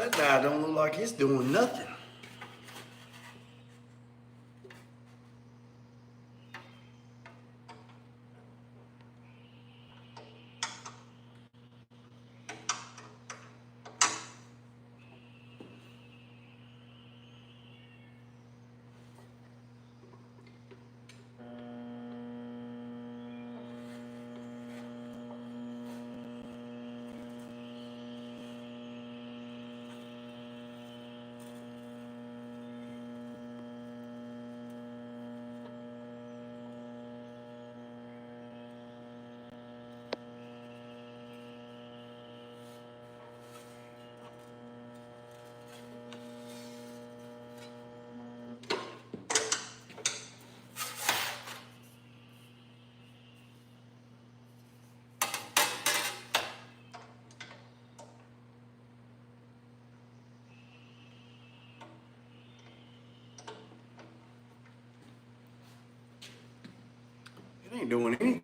That die don't look like it's doing nothing. It ain't doing anything.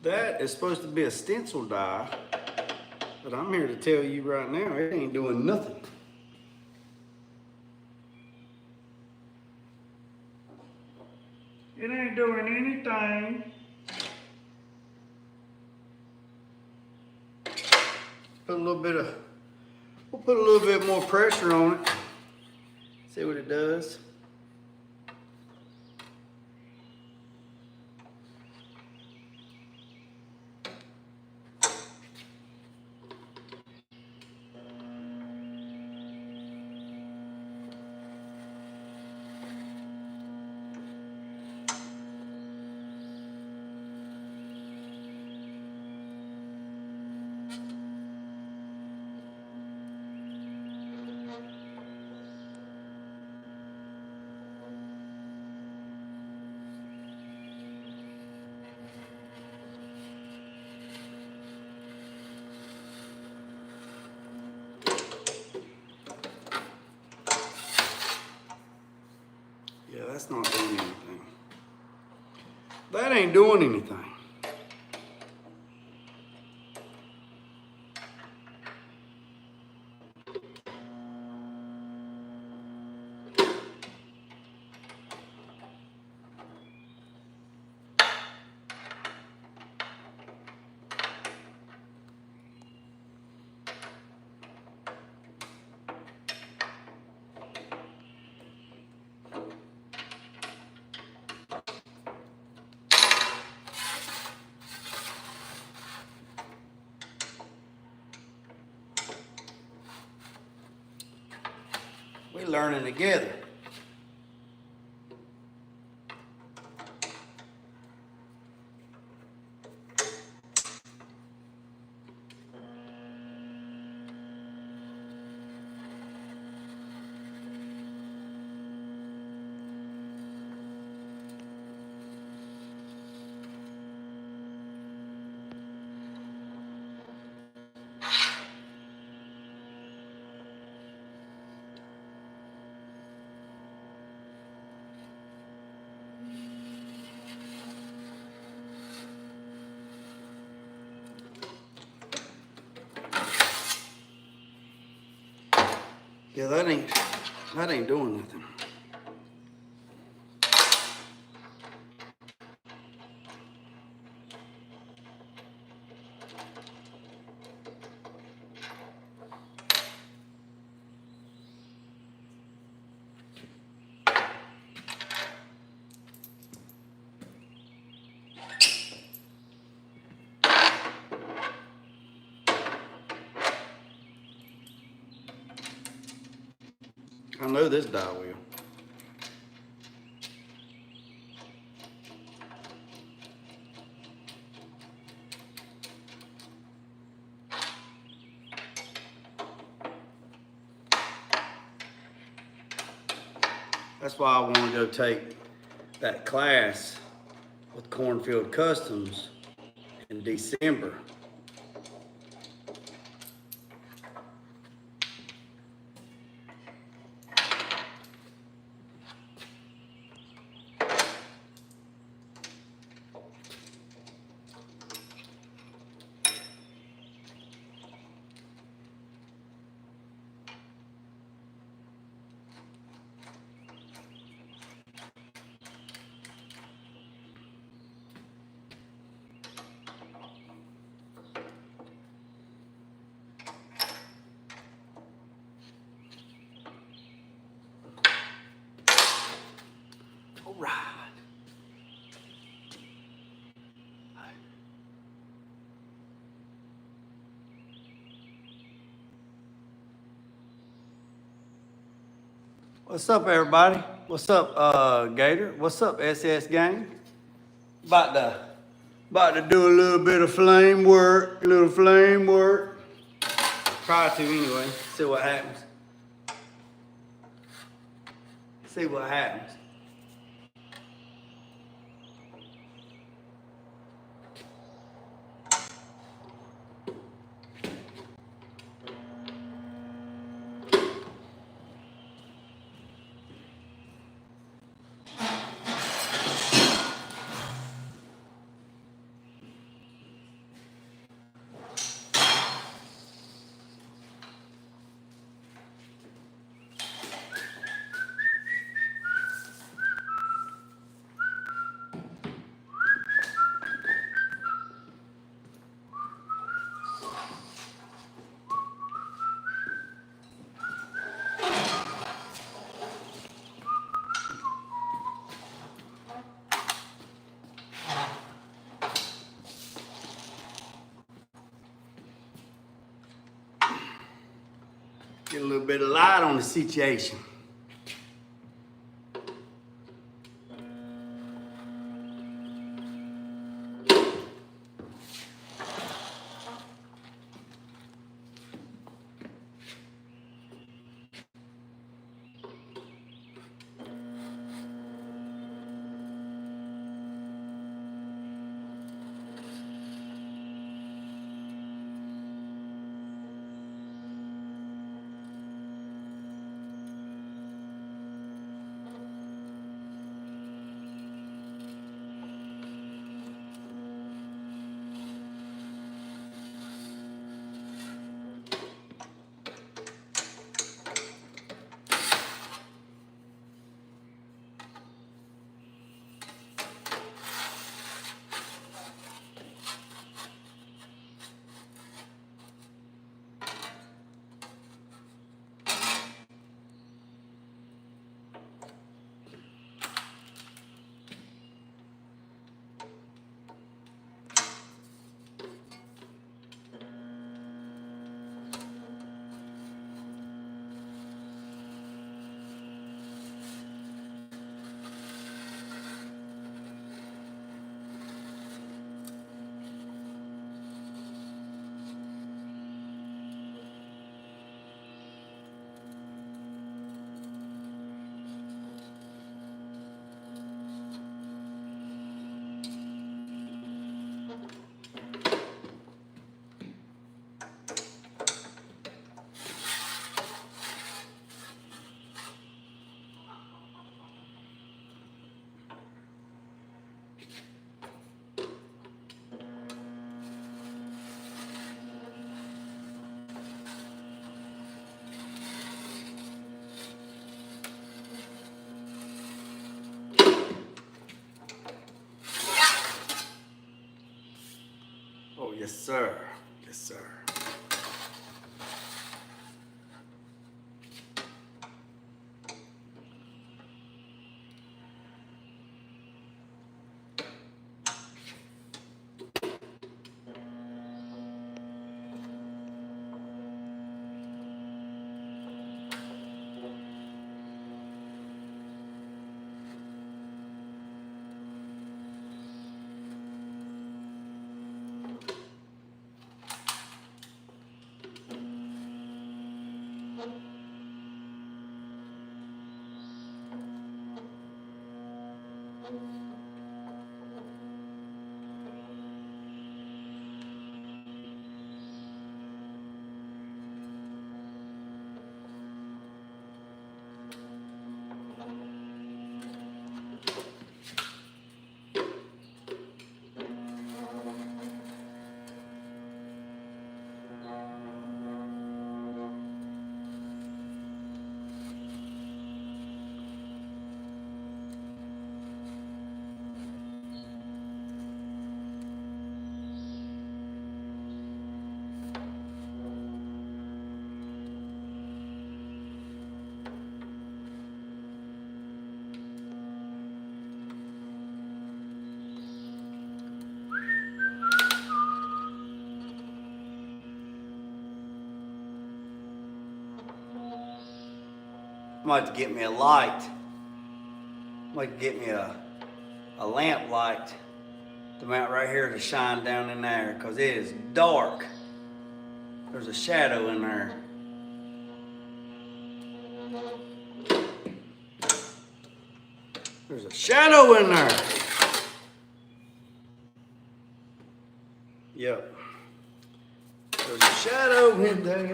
That is supposed to be a stencil die, but I'm here to tell you right now, it ain't doing nothing. It ain't doing anything. We'll put a little bit more pressure on it. See what it does. Yeah, that's not doing anything. That ain't doing anything. We're learning together. Yeah, that ain't doing nothing. I know this die will. That's why I want to go take that class with Cornfield Customs in December. All right. What's up, everybody? What's up, Gator? What's up, SS gang? About to do a little bit of flame work, Try to anyway. See what happens. See what happens. Get a little bit of light on the situation. Oh, yes, sir. Yes, sir. gonna have to get me a light. I'm gonna get me a lamp light to mount right here to shine down in there, because it is dark. There's a shadow in there. There's a shadow in there. Yep. There's a shadow in there.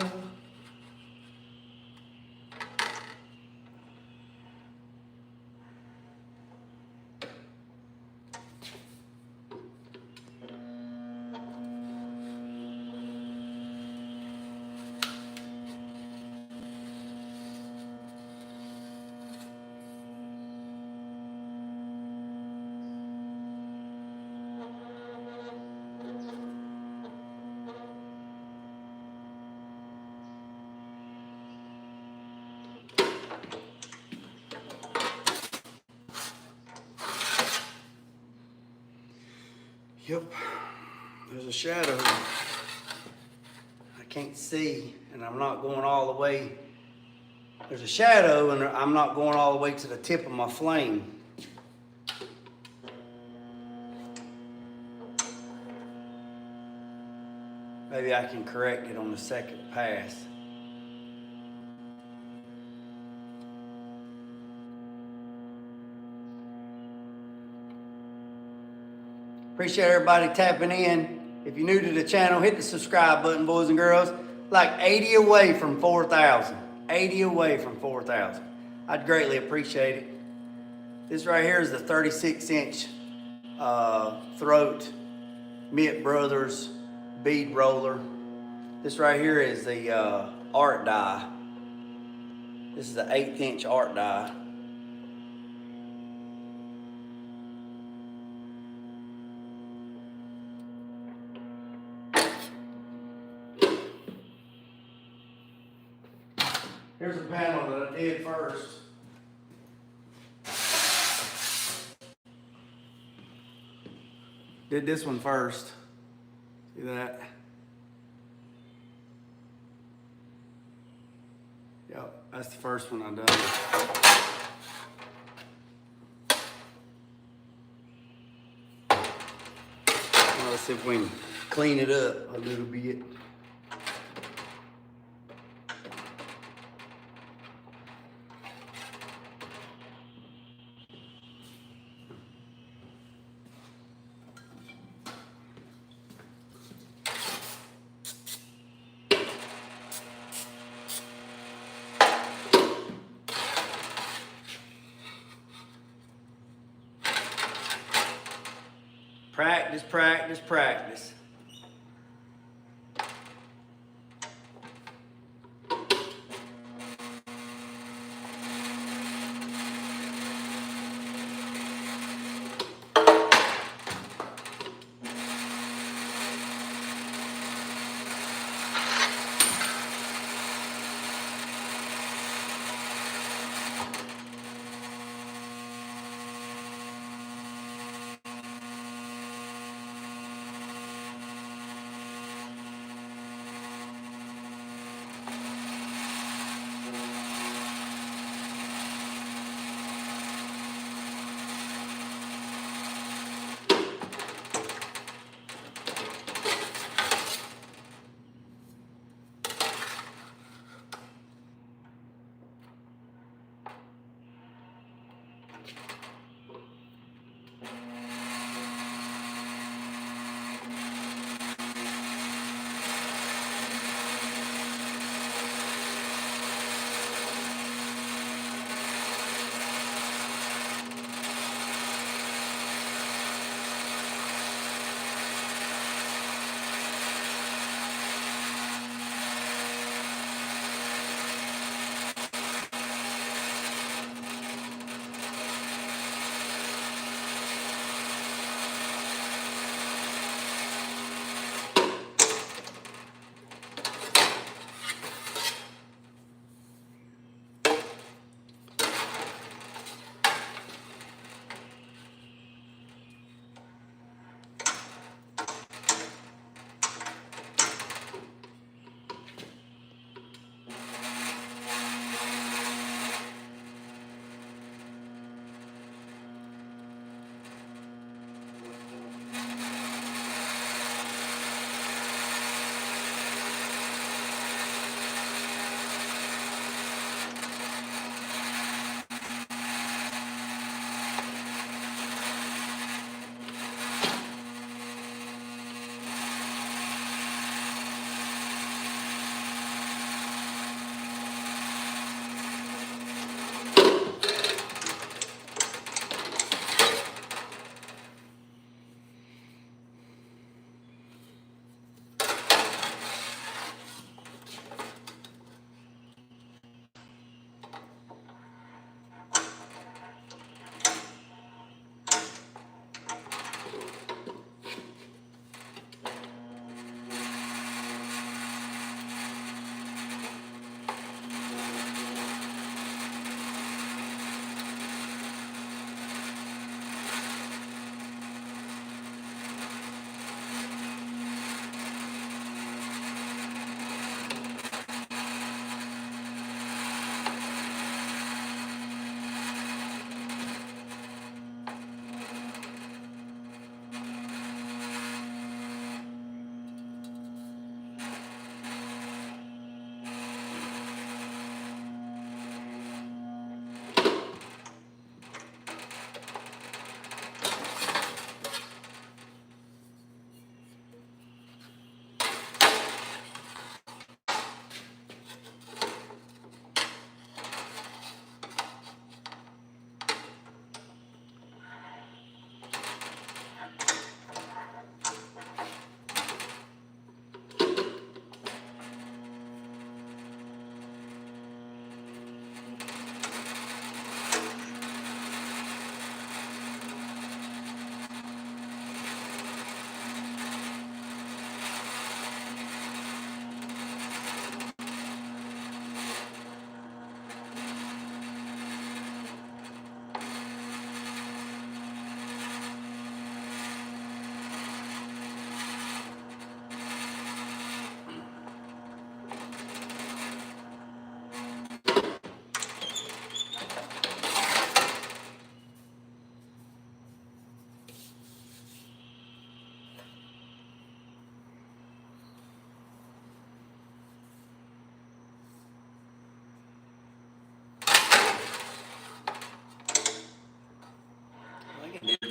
Yep, there's a shadow. I can't see, and I'm not going all the way. There's a shadow, and I'm not going all the way to the tip of my flame. Maybe I can correct it on the second pass. Appreciate everybody tapping in. If you're new to the channel, hit the subscribe button, boys and girls. Like 80 away from 4,000. 80 away from 4,000. I'd greatly appreciate it. This right here is the 36-inch throat Mitt Brothers bead roller. This right here is the art die. This is the 1/8 art die. Here's a panel that I did first. Did this one first. See that? Yep, that's the first one I done. Well, let's see if we can clean it up a little bit. Practice, practice, practice.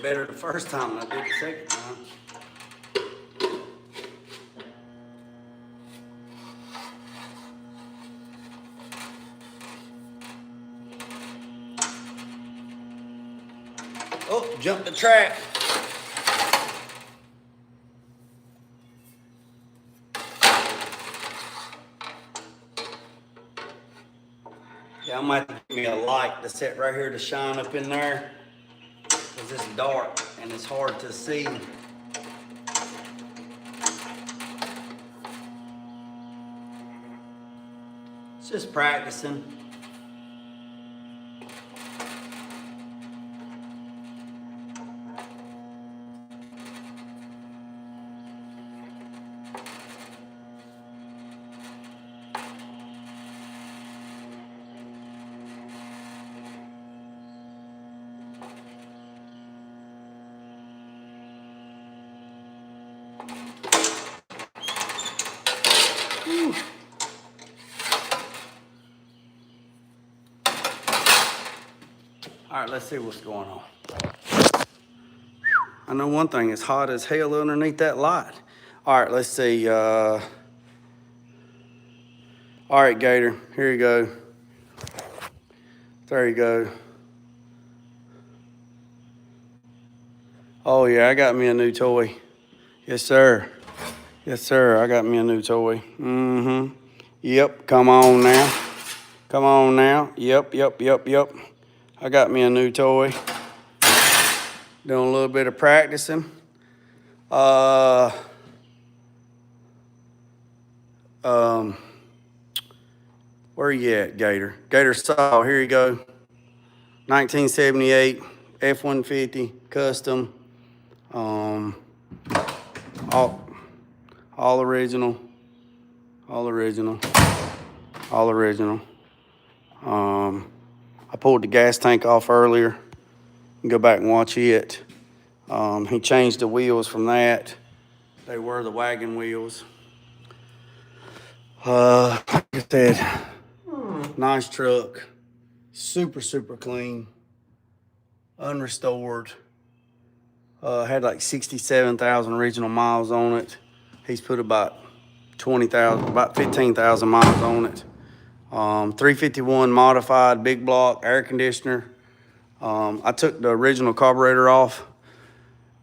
better the first time than I did the second time. Oh, jumped the track. Yeah, I might have to give me a light to set right here to shine up in there, because it's dark and it's hard to see. It's just practicing. Whew. All right, let's see what's going on. I know one thing, it's hot as hell underneath that light. All right, let's see. All right, Gator, here you go. There you go. Oh yeah, I got me a new toy. Yes, sir. Yes, sir, I got me a new toy. Mm-hmm. Yep, come on now. Come on now. Yep. I got me a new toy. Doing a little bit of practicing. Where you at, Gator? Gator Saw, here you go. 1978 F-150 custom. All original. I pulled the gas tank off earlier. You can go back and watch it. He changed the wheels from that. They were the wagon wheels. Like I said, nice truck. Super clean. Unrestored. Had like 67,000 original miles on it. He's put about 15,000 miles on it. 351 modified, big block, air conditioner. I took the original carburetor off.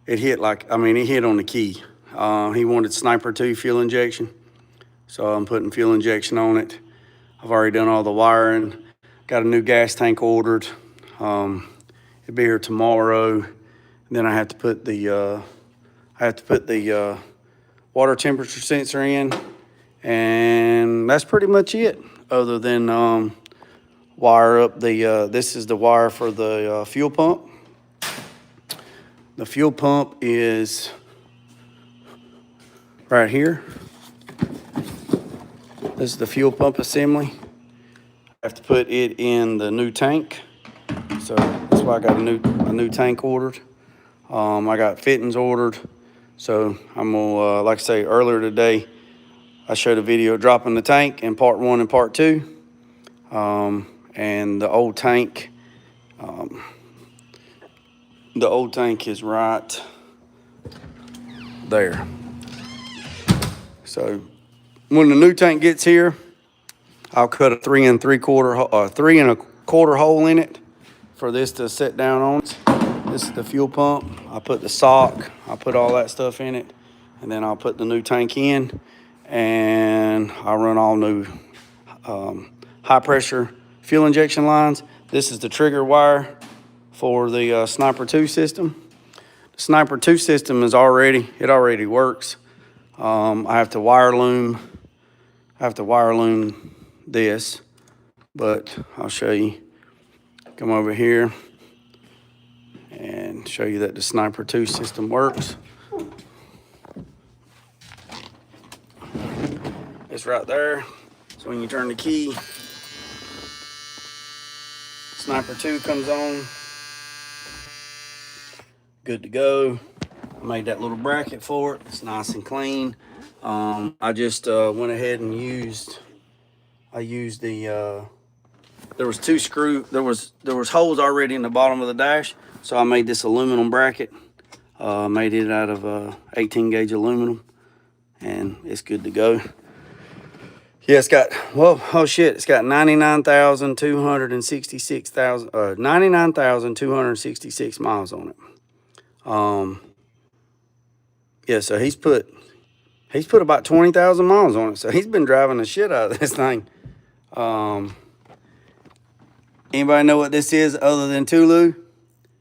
It hit it hit on the key. He wanted Sniper 2 fuel injection. So I'm putting fuel injection on it. I've already done all the wiring. Got a new gas tank ordered. It'll be here tomorrow. And then I have to put the water temperature sensor in, and that's pretty much it. Other than wire up the this is the wire for the fuel pump. The fuel pump is right here. This is the fuel pump assembly. I have to put it in the new tank, so that's why I got a new tank ordered. I got fittings ordered, so I'm gonna like I say earlier today, I showed a video dropping the tank in part 1 and part 2, and the old tank is right there. So when the new tank gets here, I'll cut a 3 1/4 hole in it for this to sit down on. This is the fuel pump. I put the sock, I put all that stuff in it, and then I'll put the new tank in, and I'll run all new high pressure fuel injection lines. This is the trigger wire for the Sniper 2 system. The Sniper 2 system is already works. I have to wire loom this, but I'll show you. Come over here and show you that the Sniper 2 system works. It's right there. So when you turn the key, Sniper 2 comes on. Good to go. I made that little bracket for it. It's nice and clean. I just went ahead and used the there was 2 screws. There was holes already in the bottom of the dash, So I made this aluminum bracket. Made it out of 18 gauge aluminum, and it's good to go. Yeah, it's got, well, oh shit, it's got 99,266 miles on it. Yeah, so he's put about 20,000 miles on it. So he's been driving the shit out of this thing. Anybody know what this is other than Tulu?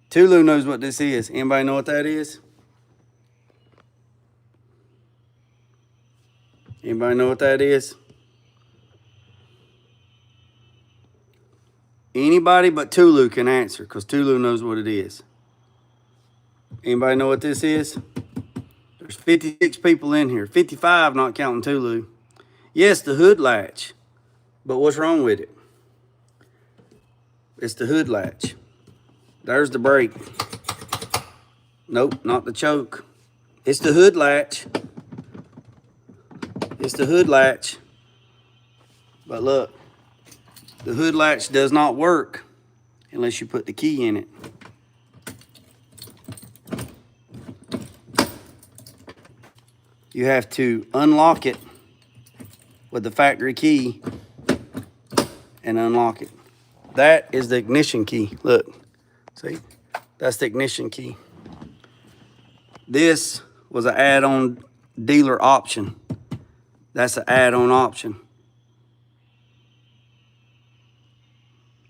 Tulu knows what this is. Anybody know what that is? Anybody know what that is? Anybody but Tulu can answer, because Tulu knows what it is. Anybody know what this is? There's 56 people in here. 55 not counting Tulu. Yes, the hood latch. But what's wrong with it? It's the hood latch. There's the brake. Nope, not the choke. It's the hood latch. It's the hood latch. But look, the hood latch does not work unless you put the key in it. You have to unlock it with the factory key and unlock it. That is the ignition key. Look, see, that's the ignition key. This was an add-on dealer option. That's an add-on option.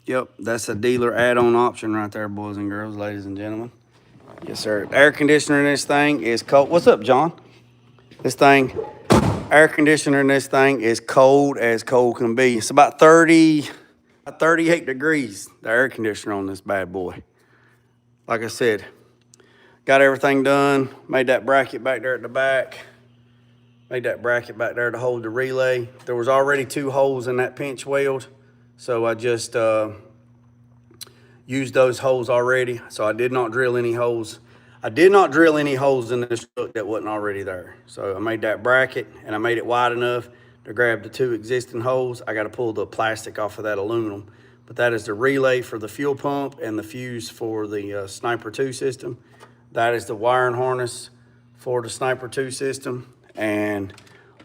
Yep, that's a dealer add-on option right there, boys and girls, ladies and gentlemen. Yes, sir. The air conditioner in this thing is cold. What's up, John? This thing, air conditioner in this thing is cold as cold can be. It's about 38 degrees, the air conditioner on this bad boy. Like I said, got everything done. Made that bracket back there at the back. Made that bracket back there to hold the relay. There was already 2 holes in that pinch weld, so I just used those holes already. So I did not drill any holes. I did not drill any holes in this truck that wasn't already there. So I made that bracket, and I made it wide enough to grab the 2 existing holes. I got to pull the plastic off of that aluminum. But that is the relay for the fuel pump and the fuse for the Sniper 2 system. That is the wiring harness for the Sniper 2 system. And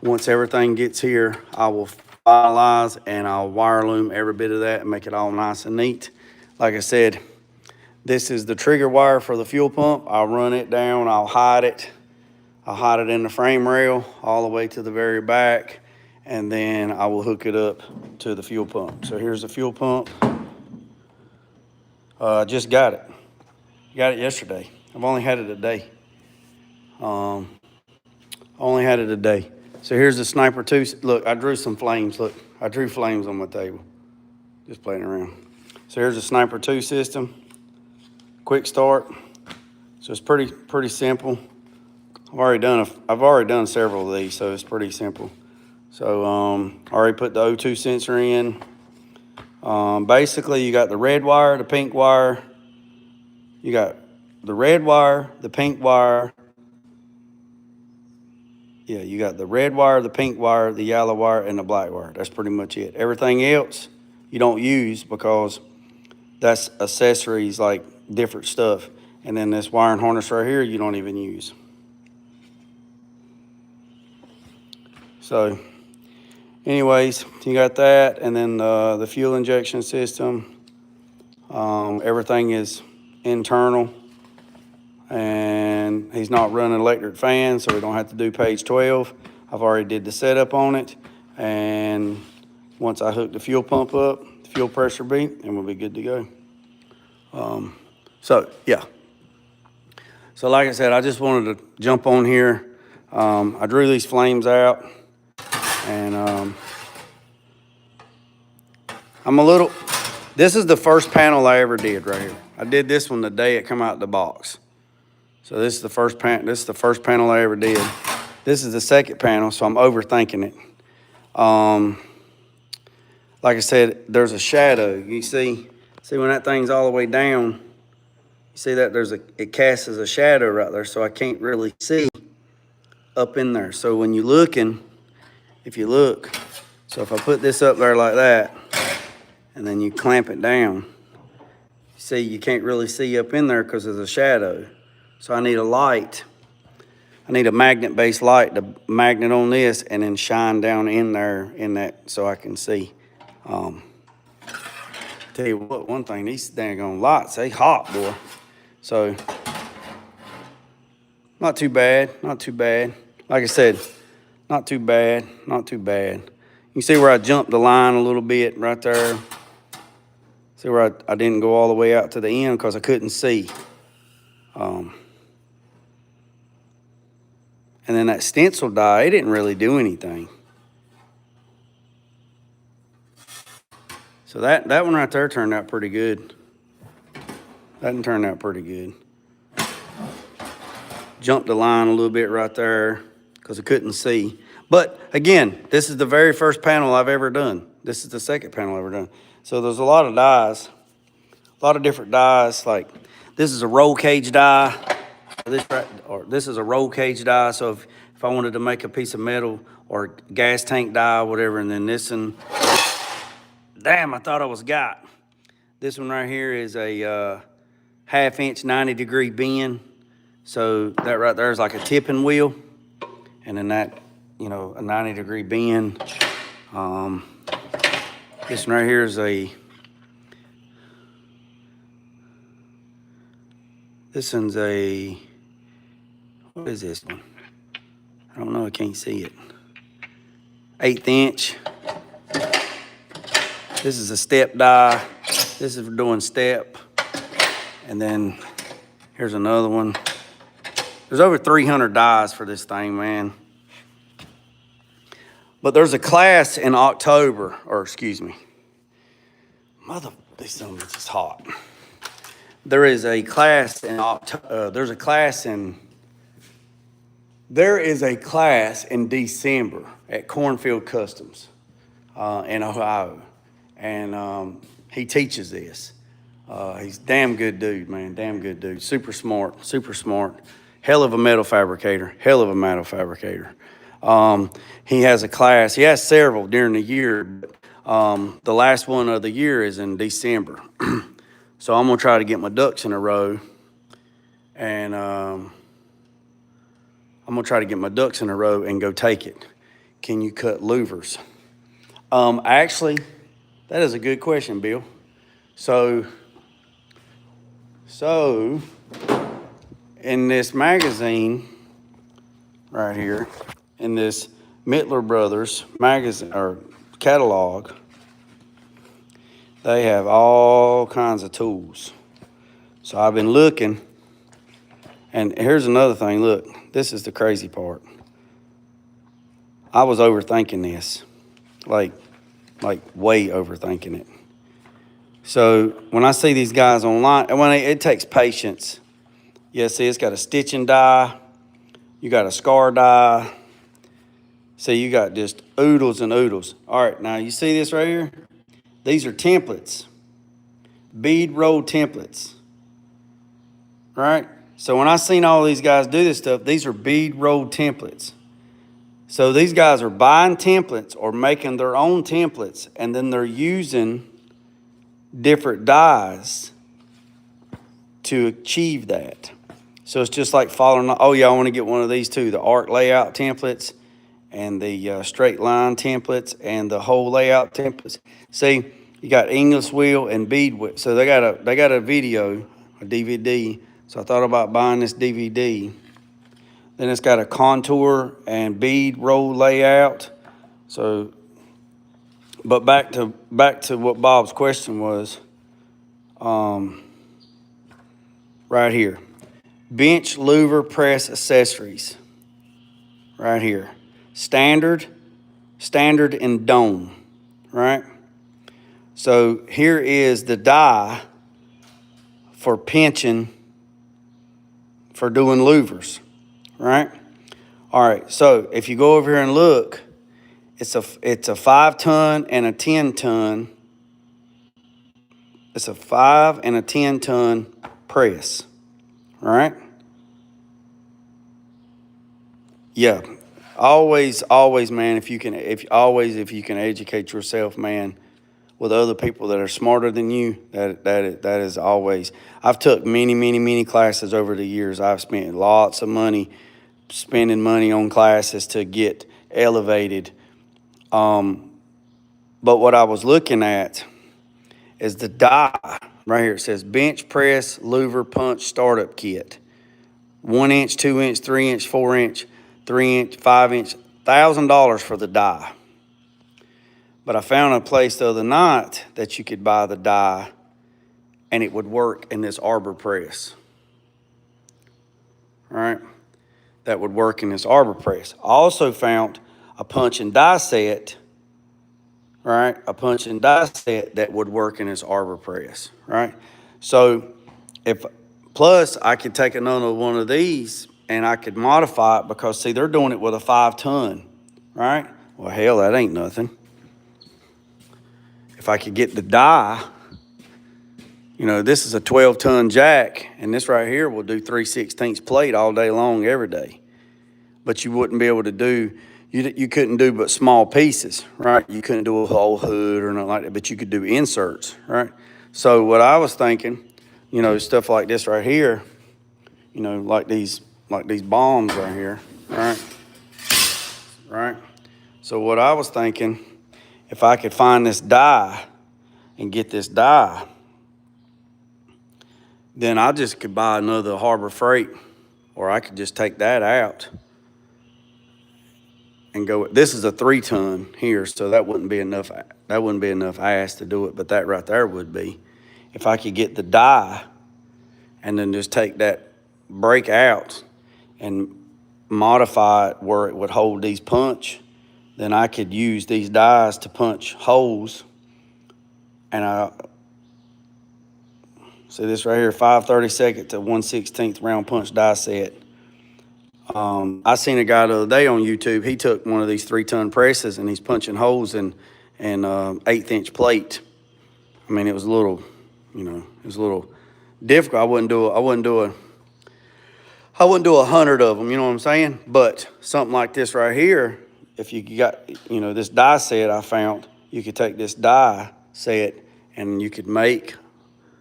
once everything gets here, I will finalize and I'll wire loom every bit of that and make it all nice and neat. Like I said, this is the trigger wire for the fuel pump. I'll run it down, I'll hide it. I'll hide it in the frame rail all the way to the very back, and then I will hook it up to the fuel pump. So here's the fuel pump. I just got it. Got it yesterday. I've only had it a day. Only had it a day. So here's the Sniper 2. Look, I drew some flames. Look, I drew flames on my table. Just playing around. So here's the Sniper 2 system. Quick start. So it's pretty simple. I've already done several of these, so it's pretty simple. So already put the O2 sensor in. Basically, you got the red wire, the pink wire. You got the red wire, the pink wire. Yeah, you got the red wire, the pink wire, the yellow wire, and the black wire. That's pretty much it. Everything else you don't use because that's accessories, like different stuff. And then this wiring harness right here, you don't even use. So anyways, you got that, and then the fuel injection system. Everything is internal, and he's not running electric fan, so we don't have to do page 12. I've already did the setup on it, and once I hook the fuel pump up, the fuel pressure beat, and we'll be good to go. So yeah. So like I said, I just wanted to jump on here. I drew these flames out, and this is the first panel I ever did right here. I did this one the day it come out the box. So this is the first panel I ever did. This is the second panel, so I'm overthinking it. Like I said, there's a shadow. You see when that thing's all the way down, you see that it casts as a shadow right there, so I can't really see up in there. So when you're looking, if you look, so if I put this up there like that, and then you clamp it down, See, you can't really see up in there because of the shadow. So I need a light. I need a magnet-based light to magnet on this and then shine down in there in that so I can see. Tell you what, one thing, these dang lights, they hot, boy. So, not too bad, not too bad. Like I said, not too bad, not too bad. You can see where I jumped the line a little bit right there. See where I didn't go all the way out to the end because I couldn't see. And then that stencil die, it didn't really do anything. So that one right there turned out pretty good. That one turned out pretty good. Jumped the line a little bit right there because I couldn't see. But again, this is the very first panel I've ever done. This is the second panel I've ever done. So there's a lot of dies, a lot of different dies. Like this is a roll cage die. This is a roll cage die. So if I wanted to make a piece of metal or gas tank die or whatever, and then this one, damn, I thought I was got. This one right here is a 1/2 inch 90-degree bend. So that right there is like a tipping wheel. And then that, you know, a 90-degree bend. This one right here is this one's a, what is this one? I don't know, I can't see it. 1/8 inch. This is a step die. This is for doing step. And then here's another one. There's over 300 dies for this thing, man. But there's a class in October, or excuse me. This thing is just hot. There is a class in October. There is a class in December at Cornfield Customs in Ohio. And he teaches this. He's a damn good dude, man. Damn good dude. Super smart, super smart. Hell of a metal fabricator. Hell of a metal fabricator. He has a class. He has several during the year. But, the last one of the year is in December. So I'm going to try to get my ducks in a row. And I'm going to try to get my ducks in a row and go take it. Can you cut louvers? Actually, that is a good question, Bill. So in this magazine right here, in this Mittler Brothers magazine or catalog, they have all kinds of tools. So I've been looking, and here's another thing. Look, this is the crazy part. I was overthinking this, like way overthinking it. So when I see these guys online, it takes patience. Yeah, see, it's got a stitching die. You got a scar die. See, you got just oodles and oodles. All right, now you see this right here? These are templates, bead roll templates, right? So when I seen all these guys do this stuff, these are bead roll templates. So these guys are buying templates or making their own templates, and then they're using different dies to achieve that. So it's just like following, oh yeah, I want to get one of these too, the arc layout templates and the straight line templates and the whole layout templates. See, you got English wheel and bead wheel. So they got a video, a DVD. So I thought about buying this DVD. Then it's got a contour and bead roll layout. So, but back to what Bob's question was, right here. Bench louver press accessories, right here. Standard, and dome, right? So here is the die for pinching, for doing louvers, right? All right, so if you go over here and look, it's a 5-ton and a 10-ton. It's a 5 and a 10-ton press, all right? Yeah, always, man, if you can educate yourself, man, with other people that are smarter than you, that is always. I've took many classes over the years. I've spent lots of money spending money on classes to get elevated. But what I was looking at is the die. Right here it says bench press louver punch startup kit. 1 inch, 2 inch, 3 inch, 4 inch, 3 inch, 5 inch, $1,000 for the die. But I found a place the other night that you could buy the die and it would work in this arbor press. All right? That would work in this arbor press. I also found a punch and die set, right? A punch and die set that would work in this arbor press, right? So plus I could take another one of these and I could modify it because see, they're doing it with a 5-ton, right? Well, hell, that ain't nothing. If I could get the die, this is a 12-ton jack, and this right here will do 3/16 plate all day long, every day. But you wouldn't be able to do, you couldn't do but small pieces, right? You couldn't do a whole hood or nothing like that, but you could do inserts, right? So what I was thinking, stuff like this right here, like these bombs right here, right? Right? So what I was thinking, if I could find this die and get this die, then I just could buy another Harbor Freight, or I could just take that out and go. This is a 3-ton here, so that wouldn't be enough. That wouldn't be enough ass to do it, but that right there would be. If I could get the die and then just take that break out and modify it where it would hold these punch, then I could use these dies to punch holes. And see this right here, 5/32 to 1/16 round punch die set. I seen a guy the other day on YouTube. He took one of these 3-ton presses and he's punching holes in 1/8 plate. I mean, it was a little, it was a little difficult. I wouldn't do 100 of them. You know what I'm saying? But something like this right here, if you got, this die set I found, you could take this die set and you could make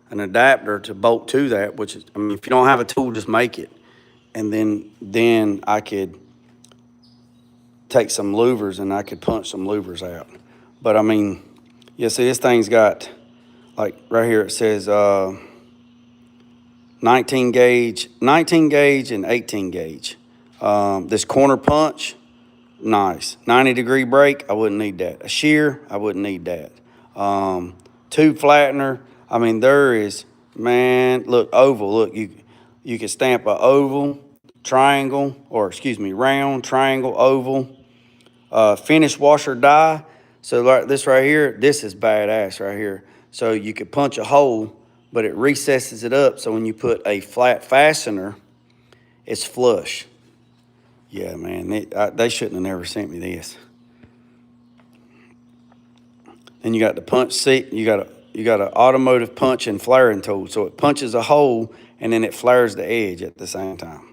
an adapter to bolt to that, which is, if you don't have a tool, just make it. And then I could take some louvers and I could punch some louvers out. But see, this thing's got, like right here it says 19 gauge and 18 gauge. This corner punch, nice. 90-degree break, I wouldn't need that. A shear, I wouldn't need that. Tube flattener, there is, man, look, oval, look, you can stamp a oval, triangle, round, triangle, oval, finish washer die. So like this right here, this is badass right here. So you could punch a hole, but it recesses it up. So when you put a flat fastener, it's flush. Yeah, man, they shouldn't have never sent me this. Then you got the punch seat. You got an automotive punch and flaring tool. So it punches a hole and then it flares the edge at the same time.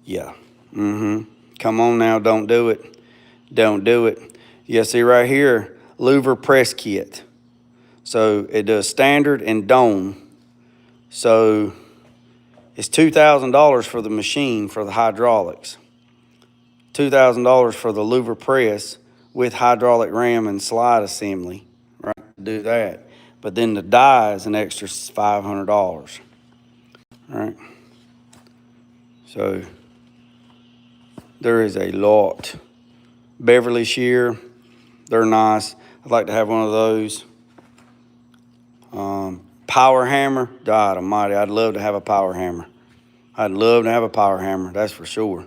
Yeah. Come on now, don't do it. Don't do it. Yeah, see right here, louver press kit. So it does standard and dome. So it's $2,000 for the machine for the hydraulics. $2,000 for the louver press with hydraulic ram and slide assembly, right? Do that. But then the die is an extra $500. All right. So there is a lot. Beverly shear, they're nice. I'd like to have one of those. Power hammer, God almighty, I'd love to have a power hammer. I'd love to have a power hammer, that's for sure.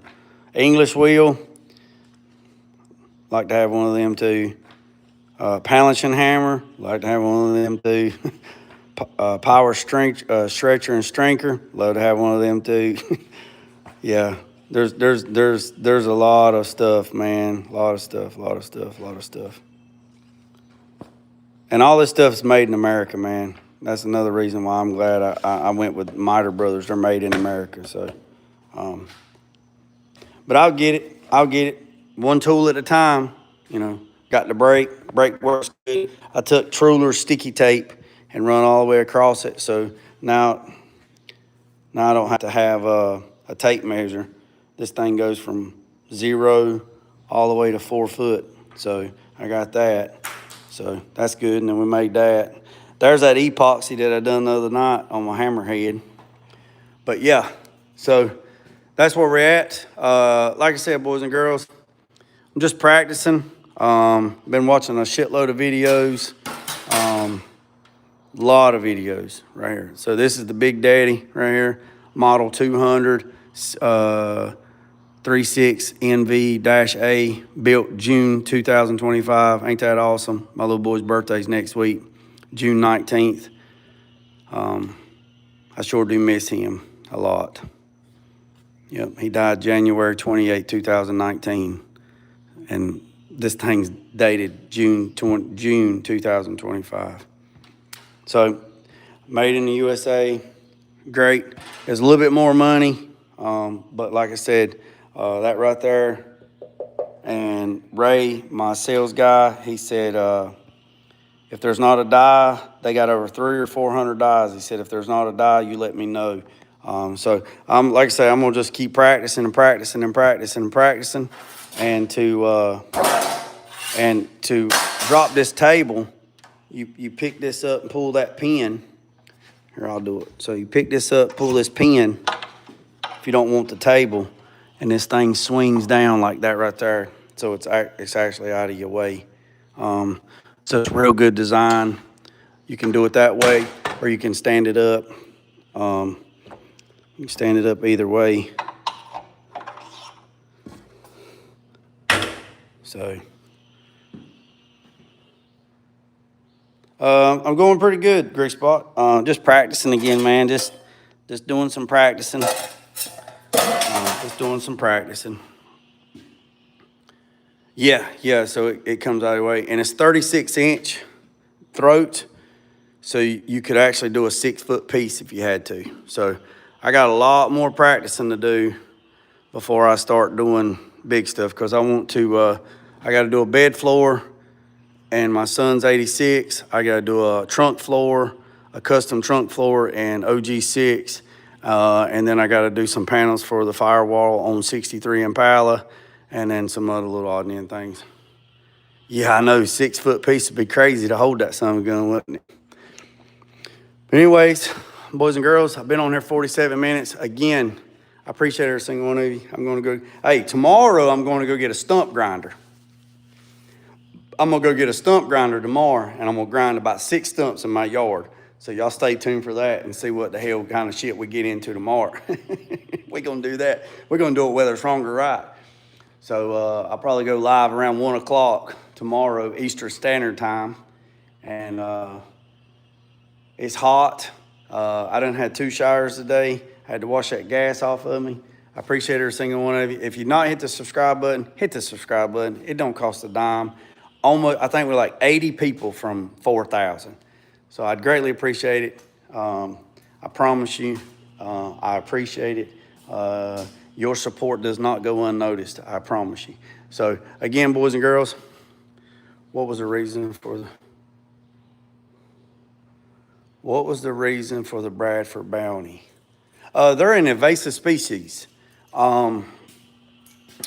English wheel, like to have one of them too. Palanching hammer, like to have one of them too. Power stretcher and strinker, love to have one of them too. Yeah, there's a lot of stuff, man. A lot of stuff. And all this stuff is made in America, man. That's another reason why I'm glad I went with Miter Brothers. They're made in America, so. But I'll get it. One tool at a time, Got Got the brake works good. I took Truller sticky tape and run all the way across it. So now I don't have to have a tape measure. This thing goes from 0 all the way to 4 foot. So I got that. So that's good. And then we made that. There's that epoxy that I done the other night on my hammerhead. But yeah, so that's where we're at. Like I said, boys and girls, I'm just practicing. Been watching a shitload of videos. Lot of videos right here. So this is the Big Daddy right here, model 200, 36 NV-A, built June 2025. Ain't that awesome? My little boy's birthday's next week, June 19th. I sure do miss him a lot. Yep, he died January 28, 2019. And this thing's dated June 2025. So, made in the USA, great. There's a little bit more money, but like I said, that right there, and Ray, my sales guy, he said, if there's not a die, they got over 300 or 400 dies. He said, if there's not a die, you let me know. So I'm like I say, I'm gonna just keep practicing and practicing and practicing and practicing, and to drop this table, you pick this up and pull that pin. Here, I'll do it. So you pick this up, pull this pin if you don't want the table, and this thing swings down like that right there. So it's actually out of your way. So it's real good design. You can do it that way, or you can stand it up. You can stand it up either way. So I'm going pretty good, Grease Spot. Just practicing again, man. Just doing some practicing. Just doing some practicing. Yeah. So it comes out of the way, and it's 36-inch throat. So you could actually do a 6-foot piece if you had to. So I got a lot more practicing to do before I start doing big stuff, because I want to. I got to do a bed floor. And my son's 86. I got to do a trunk floor, a custom trunk floor, and OG6. And then I got to do some panels for the firewall on 63 Impala, and then some other little odd end things. Yeah, I know, 6-foot piece would be crazy to hold that son of a gun, wouldn't it? But anyways, boys and girls, I've been on here 47 minutes. Again, I appreciate every single one of you. I'm going to go, hey, tomorrow I'm going to go get a stump grinder. I'm going to go get a stump grinder tomorrow, and I'm going to grind about 6 stumps in my yard. So y'all stay tuned for that and see what the hell kind of shit we get into tomorrow. We're going to do that. We're going to do it whether it's wrong or right. So I'll probably go live around 1 o'clock tomorrow, Eastern Standard Time. And it's hot. I done had 2 showers today. I had to wash that gas off of me. I appreciate every single one of you. If you've not hit the subscribe button, hit the subscribe button. It don't cost a dime. Almost, I think we're like 80 people from 4,000. So I'd greatly appreciate it. I promise you, I appreciate it. Your support does not go unnoticed, I promise you. So again, boys and girls, what was the reason for the Bradford bounty? They're an invasive species.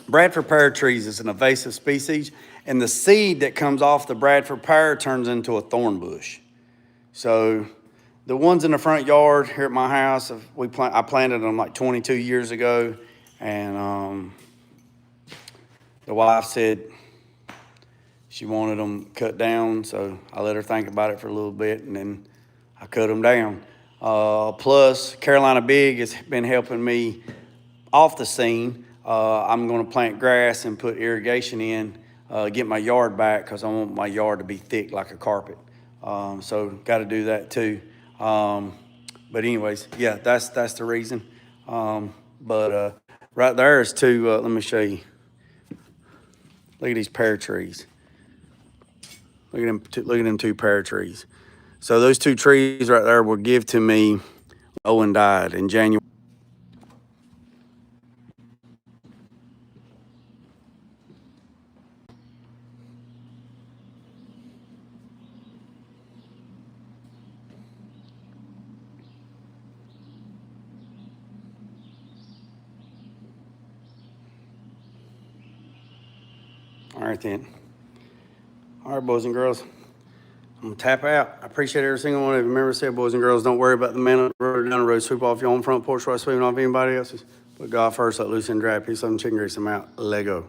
Bradford pear trees is an invasive species, and the seed that comes off the Bradford pear turns into a thorn bush. So the ones in the front yard here at my house, I planted them like 22 years ago, and the wife said she wanted them cut down, so I let her think about it for a little bit, and then I cut them down. Plus, Carolina Big has been helping me off the scene. I'm going to plant grass and put irrigation in, get my yard back, because I want my yard to be thick like a carpet. So got to do that too. But anyways, yeah, that's the reason. But right there is 2. Let me show you. Look at these pear trees. Look at them 2 pear trees. So those 2 trees right there were given to me when Owen died in January. All right, then. All right, boys and girls. I'm going to tap out. I appreciate every single one of you. Remember, I said, boys and girls, don't worry about the man up the road or down the road. Sweep off your own front porch while sweeping off anybody else's. Put God first, let loose and drag. Peace, love, and chicken grease. I'm out. Lego.